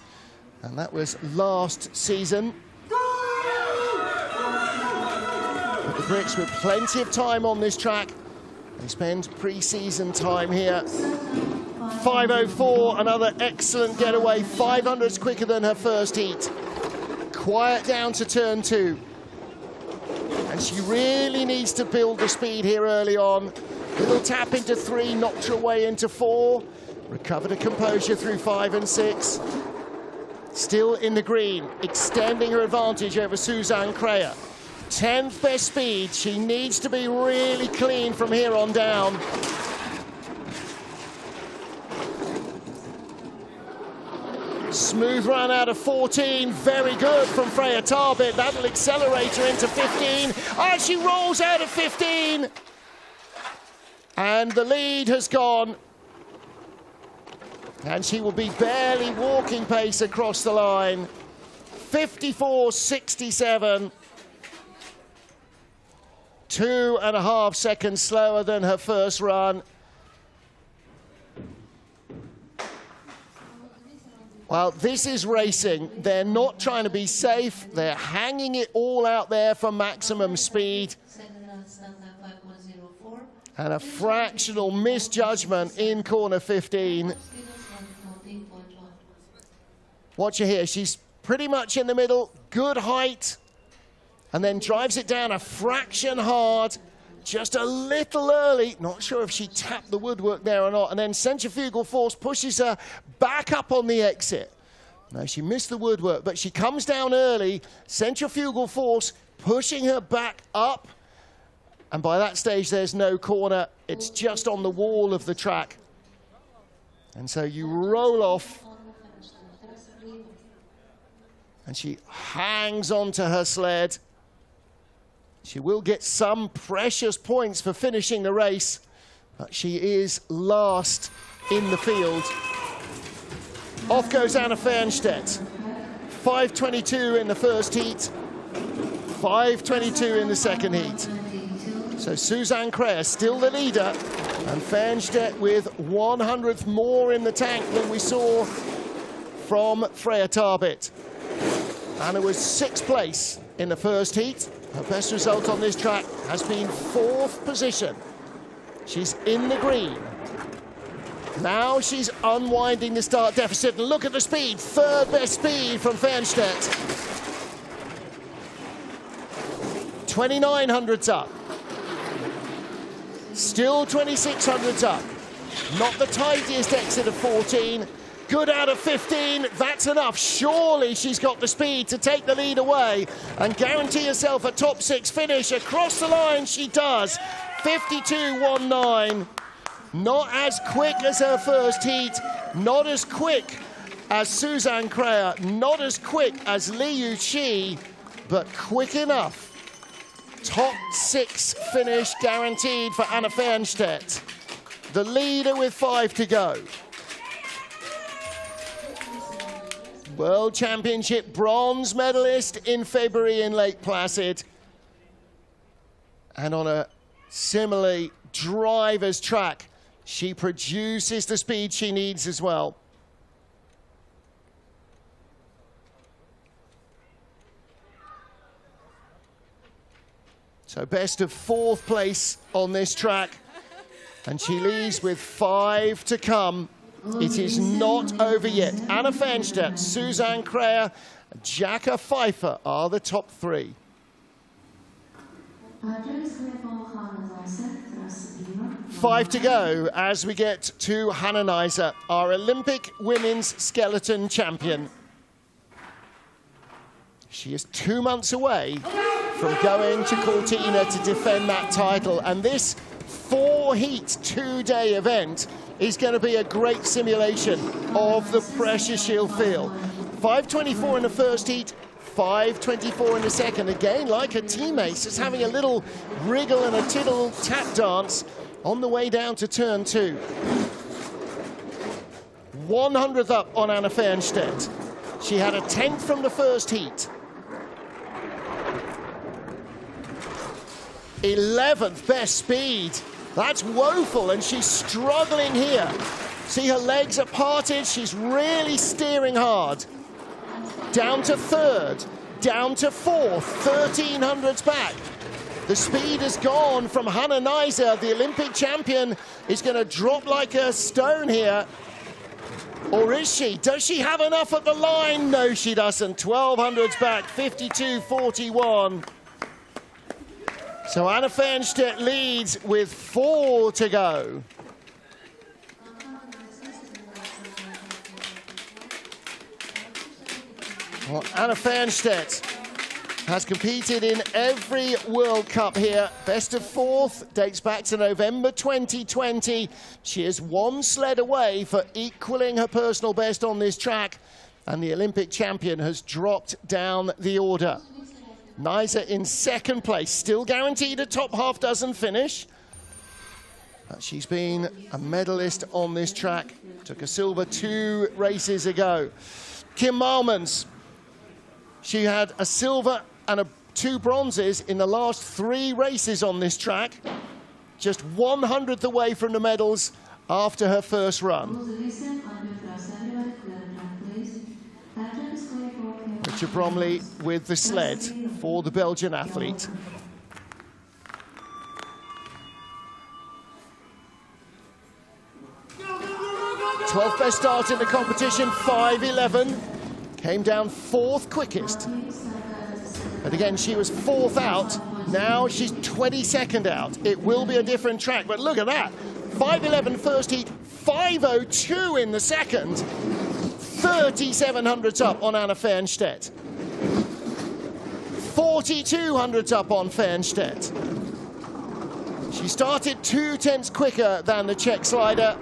[SPEAKER 4] And that was last season. the Brits with plenty of time on this track. They spend pre-season time here. 5:04, another excellent getaway. 500s quicker than her first heat. Quiet down to turn 2. And she really needs to build the speed here early on. Little tap into 3, knocked her way into 4. Recovered her composure through 5 and 6. Still in the green, extending her advantage over Suzanne Kreyer. 10th best speed. She needs to be really clean from here on down. Smooth run out of 14, very good from Freya Tarbit. That'll accelerate her into 15. Oh, she rolls out of 15. And the lead has gone. And she will be barely walking pace across the line. 54.67. 2.5 seconds slower than her first run. Well, this is racing. They're not trying to be safe. They're hanging it all out there for maximum speed. And a fractional misjudgment in corner 15. Watch her here. She's pretty much in the middle. Good height. And then drives it down a fraction hard. Just a little early. Not sure if she tapped the woodwork there or not. And then centrifugal force pushes her back up on the exit. No, she missed the woodwork, but she comes down early. Centrifugal force pushing her back up. And by that stage, there's no corner. It's just on the wall of the track. And so you roll off. And she hangs onto her sled. She will get some precious points for finishing the race, but she is last in the field. Off goes Anna Fernstedt. 5:22 in the first heat, 5:22 in the second heat. So Suzanne Kreyer still the leader, and Fernstedt with 100th more in the tank than we saw from Freya Tarbit. Anna was 6th place in the first heat. Her best result on this track has been 4th position. She's in the green. Now she's unwinding the start deficit, and look at the speed. 3rd best speed from Fernstedt. 2900s up. Still 2600s up. Not the tidiest exit of 14. Good out of 15, that's enough. Surely she's got the speed to take the lead away and guarantee herself a top 6 finish. Across the line she does. 52.19. Not as quick as her first heat, not as quick as Suzanne Kreyer, not as quick as Li Yuqi, but quick enough. Top 6 finish guaranteed for Anna Fernstedt. The leader with 5 to go. World Championship bronze medalist in February in Lake Placid. And on a similarly driver's track, she produces the speed she needs as well. So best of 4th place on this track. And she leaves with 5 to come. It is not over yet. Anna Fernstedt, Suzanne Kreyer, Jacka Pfeiffer are the top 3. 5 to go as we get to Hannah Neiser, our Olympic women's skeleton champion. She is 2 months away from going to Cortina to defend that title, and this 4-heat, 2-day event is going to be a great simulation of the pressure she'll feel. 5:24 in the first heat, 5:24 in the second. Again, like her teammates, just having a little wriggle and a tittle tap dance on the way down to turn 2. 100th up on Anna Fernstedt. She had a 10th from the first heat. 11th best speed. That's woeful, and she's struggling here. See, her legs are parted. She's really steering hard. Down to 3rd, down to 4th, 1300s back. The speed has gone from Hannah Neiser. The Olympic champion is going to drop like a stone here. Or is she? Does she have enough at the line? No, she doesn't. 1200s back, 52.41. So Anna Fernstedt leads with 4 to go. Well, Anna Fernstedt has competed in every World Cup here. Best of 4th, dates back to November 2020. She is 1 sled away for equaling her personal best on this track, and the Olympic champion has dropped down the order. Neiser in 2nd place, still guaranteed a top half dozen finish. But she's been a medalist on this track. Took a silver 2 races ago. Kim Malmens, she had a silver and 2 bronzes in the last 3 races on this track. Just 100th away from the medals after her first run. Richard Bromley with the sled for the Belgian athlete. Twelfth best start in the competition, 5:11. Came down 4th quickest. But again, she was 4th out. Now she's 22nd out. It will be a different track, but look at that. 5:11 first heat, 5:02 in the second. 3,700s up on Anna Fernstedt. 4,200s up on Fernstedt. She started 2/10 quicker than the Czech slider,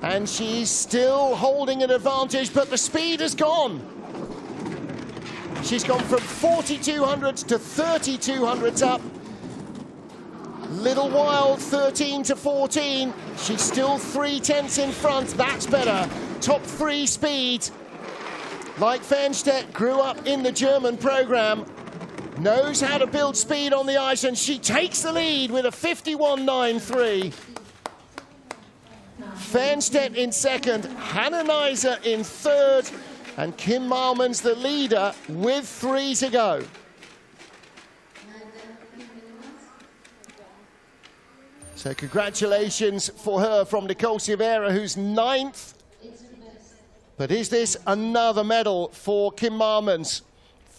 [SPEAKER 4] and she's still holding an advantage, but the speed has gone. She's gone from 4,200s to 3,200s up. Little Wild, 13 to 14. She's still 3/10 in front. That's better. Top 3 speed. Like Fernstedt, grew up in the German program. Knows how to build speed on the ice, and she takes the lead with a 51.93. Fernstedt in 2nd, Hannah Neiser in 3rd, and Kim Malmens the leader with 3 to go. So congratulations for her from Nicole Silveira, who's 9th. But is this another medal for Kim Malmens?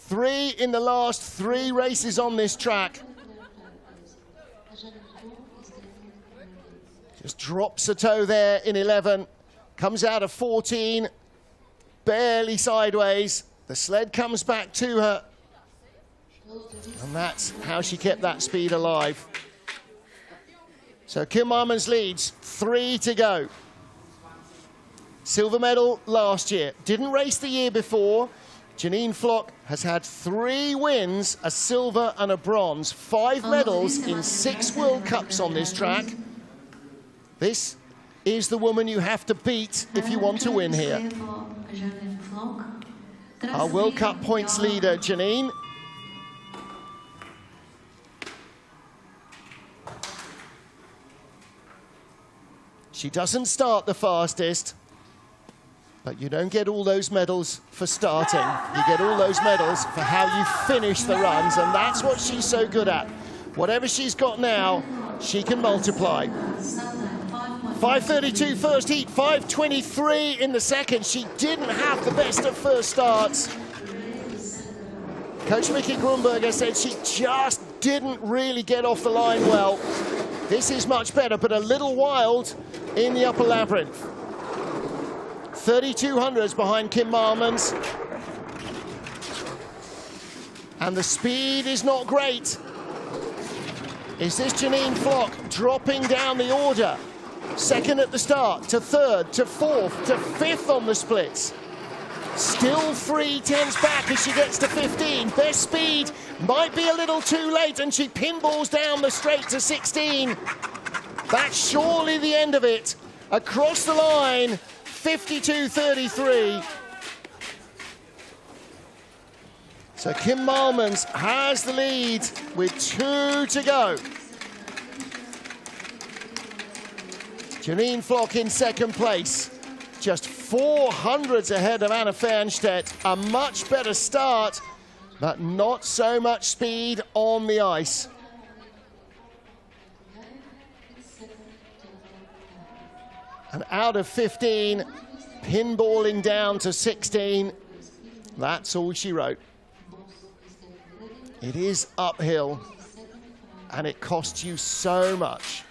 [SPEAKER 4] 3 in the last 3 races on this track. Just drops a toe there in 11. Comes out of 14. Barely sideways. The sled comes back to her. And that's how she kept that speed alive. So Kim Malmens leads, 3 to go. Silver medal last year. Didn't race the year before. Janine Flock has had 3 wins, a silver and a bronze. 5 medals in 6 World Cups on this track. This is the woman you have to beat if you want to win here. Our World Cup points leader, Janine. She doesn't start the fastest, but you don't get all those medals for starting. You get all those medals for how you finish the runs, and that's what she's so good at. Whatever she's got now, she can multiply. 5:32 first heat, 5:23 in the second. She didn't have the best of first starts. Coach Mickey Grunberger said she just didn't really get off the line well. This is much better, but a little wild in the upper labyrinth. 3,200s behind Kim Malmens. And the speed is not great. Is this Janine Flock dropping down the order? 2nd at the start, to 3rd, to 4th, to 5th on the splits. Still 3/10s back as she gets to 15. Best speed might be a little too late, and she pinballs down the straight to 16. That's surely the end of it. Across the line, 52.33. So Kim Malmens has the lead with 2 to go. Janine Flock in 2nd place. Just 400s ahead of Anna Fernstedt. A much better start, but not so much speed on the ice. And out of 15, pinballing down to 16. That's all she wrote. It is uphill, and it costs you so much.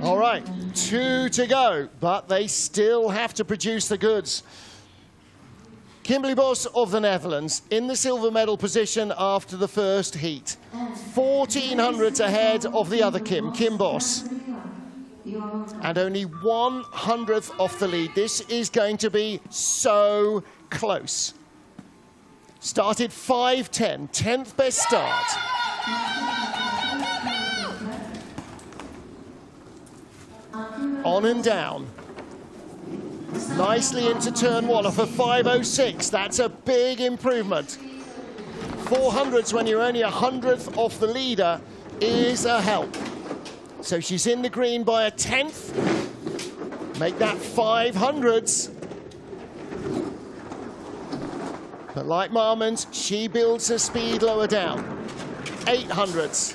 [SPEAKER 4] All right, 2 to go, but they still have to produce the goods. Kimberly Bos of the Netherlands in the silver medal position after the first heat. 1400s ahead of the other Kim Bos. And only 100th off the lead. This is going to be so close. Started 5:10, 10th best start. On and down. Nicely into turn 1 off a 5:06. That's a big improvement. 400s when you're only 100th off the leader is a help. So she's in the green by a 10th. Make that 500s. But like Marmons, she builds her speed lower down. 800s.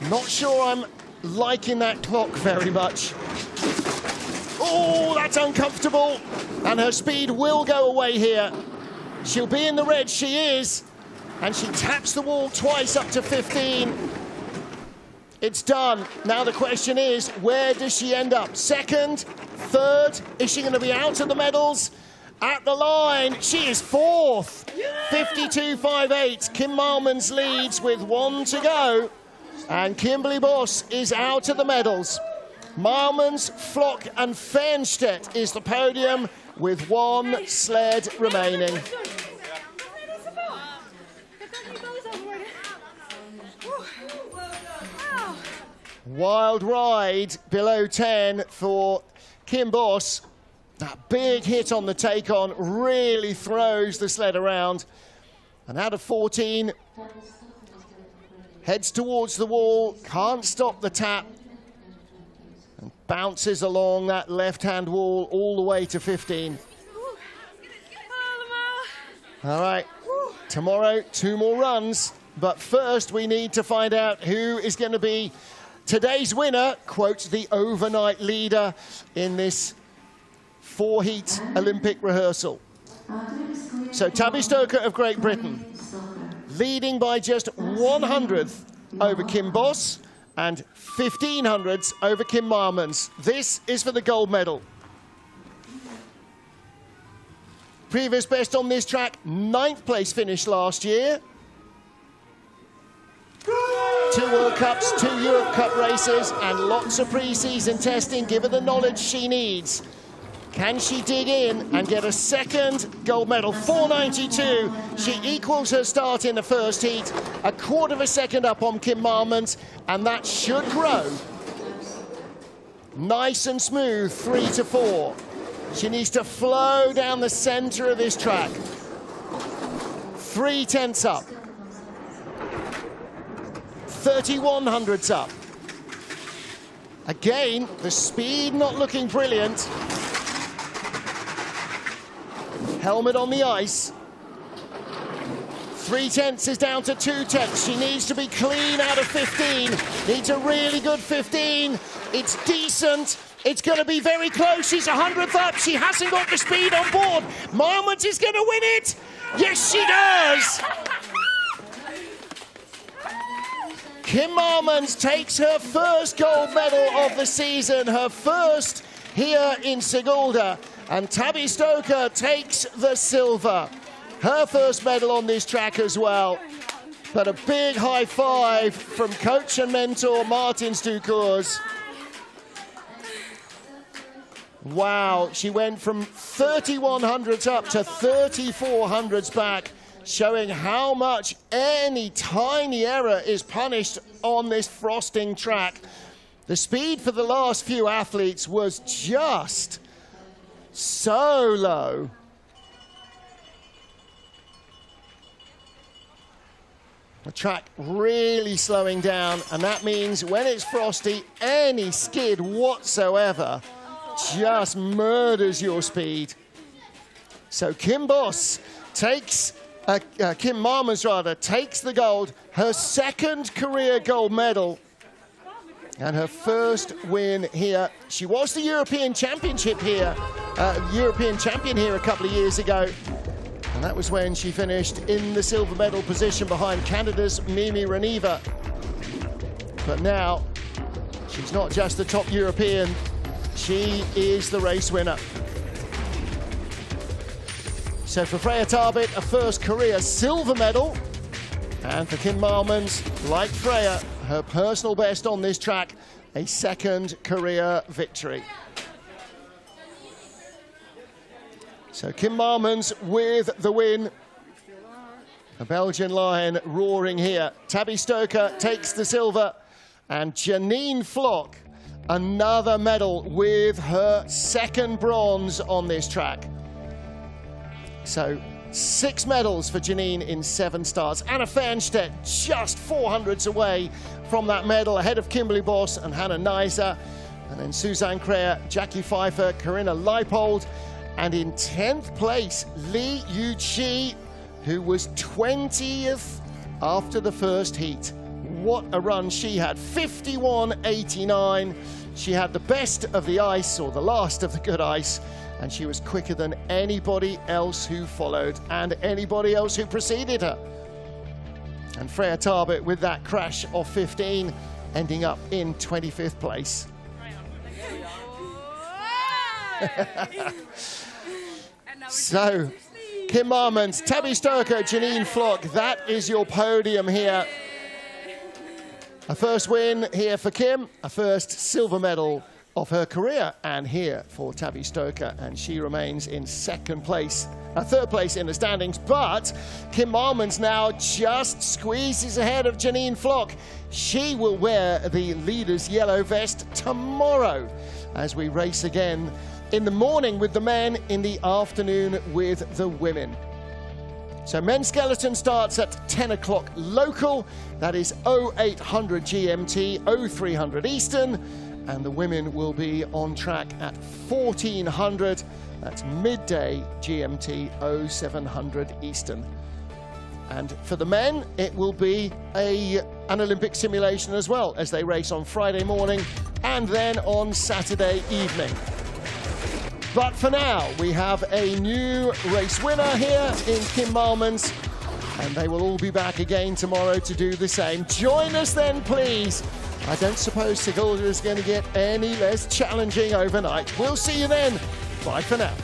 [SPEAKER 4] Not sure I'm liking that clock very much. Oh, that's uncomfortable. And her speed will go away here. She'll be in the red, she is. And she taps the wall twice up to 15. It's done. Now the question is, where does she end up? Second, third? Is she going to be out of the medals? At the line, she is 4th. 52.58. Kim Marmons leads with 1 to go. And Kimberly Bos is out of the medals. Marmons, Flock and Fernstedt is the podium with 1 sled remaining. Wild ride below 10 for Kim Bos. That big hit on the take-on really throws the sled around. And out of 14, heads towards the wall, can't stop the tap. And bounces along that left-hand wall all the way to 15. All right, tomorrow, 2 more runs. But first, we need to find out who is going to be today's winner, quote, the overnight leader in this 4-heat Olympic rehearsal. So Tabby Stoker of Great Britain, leading by just 100th over Kim Bos and 1500ths over Kim Marmons. This is for the gold medal. Previous best on this track, 9th place finish last year. 2 World Cups, 2 Europe Cup races, and lots of pre-season testing give her the knowledge she needs. Can she dig in and get a second gold medal? 4:92. She equals her start in the first heat, a quarter of a second up on Kim Marmons, and that should grow. Nice and smooth, 3 to 4. She needs to flow down the center of this track. 3/10ths up. 3100ths up. Again, the speed not looking brilliant. Helmet on the ice. 3/10ths is down to 2/10ths. She needs to be clean out of 15. Needs a really good 15. It's decent. It's going to be very close. She's 100th up. She hasn't got the speed on board. Marmons is going to win it. Yes, she does. Kim Marmons takes her first gold medal of the season, her first here in Sigulda. And Tabby Stoker takes the silver. Her first medal on this track as well. But a big high five from coach and mentor Martin Stukurs. Wow, she went from 3100s up to 3400s back, showing how much any tiny error is punished on this frosting track. The speed for the last few athletes was just so low. The track really slowing down, and that means when it's frosty, any skid whatsoever just murders your speed. So Kim Bos takes Kim Marmans rather, takes the gold, her second career gold medal, and her first win here. She was the European Championship here, European champion here a couple of years ago, and that was when she finished in the silver medal position behind Canada's Mimi Reniva. But now, she's not just the top European, she is the race winner. So for Freya Tarbit, a first career silver medal. And for Kim Marmans, like Freya, her personal best on this track, a second career victory. So Kim Marmans with the win. A Belgian lion roaring here. Tabby Stoker takes the silver. And Janine Flock, another medal with her second bronze on this track. So 6 medals for Janine in 7 starts. Anna Fernstedt just 400s away from that medal, ahead of Kimberly Boss and Hannah Neiser. And then Suzanne Kreher, Jackie Pfeiffer, Corinna Leipold. And in 10th place, Li Yuqi, who was 20th after the first heat. What a run she had, 51.89. She had the best of the ice, or the last of the good ice, and she was quicker than anybody else who followed and anybody else who preceded her. And Freya Tarbit with that crash of 15, ending up in 25th place. So, Kim Marmans, Tabby Stoker, Janine Flock, that is your podium here. A first win here for Kim, a first silver medal of her career, and here for Tabby Stoker, and she remains in third place in the standings. But Kim Marmans now just squeezes ahead of Janine Flock. She will wear the leader's yellow vest tomorrow as we race again in the morning with the men, in the afternoon with the women. So men's skeleton starts at 10 o'clock local. That is 0800 GMT, 0300 Eastern. And the women will be on track at 1400. That's midday GMT, 0700 Eastern. And for the men, it will be an Olympic simulation as well, as they race on Friday morning and then on Saturday evening. But for now, we have a new race winner here in Kim Marmans, and they will all be back again tomorrow to do the same. Join us then, please. I don't suppose Sigulda is going to get any less challenging overnight. We'll see you then. Bye for now.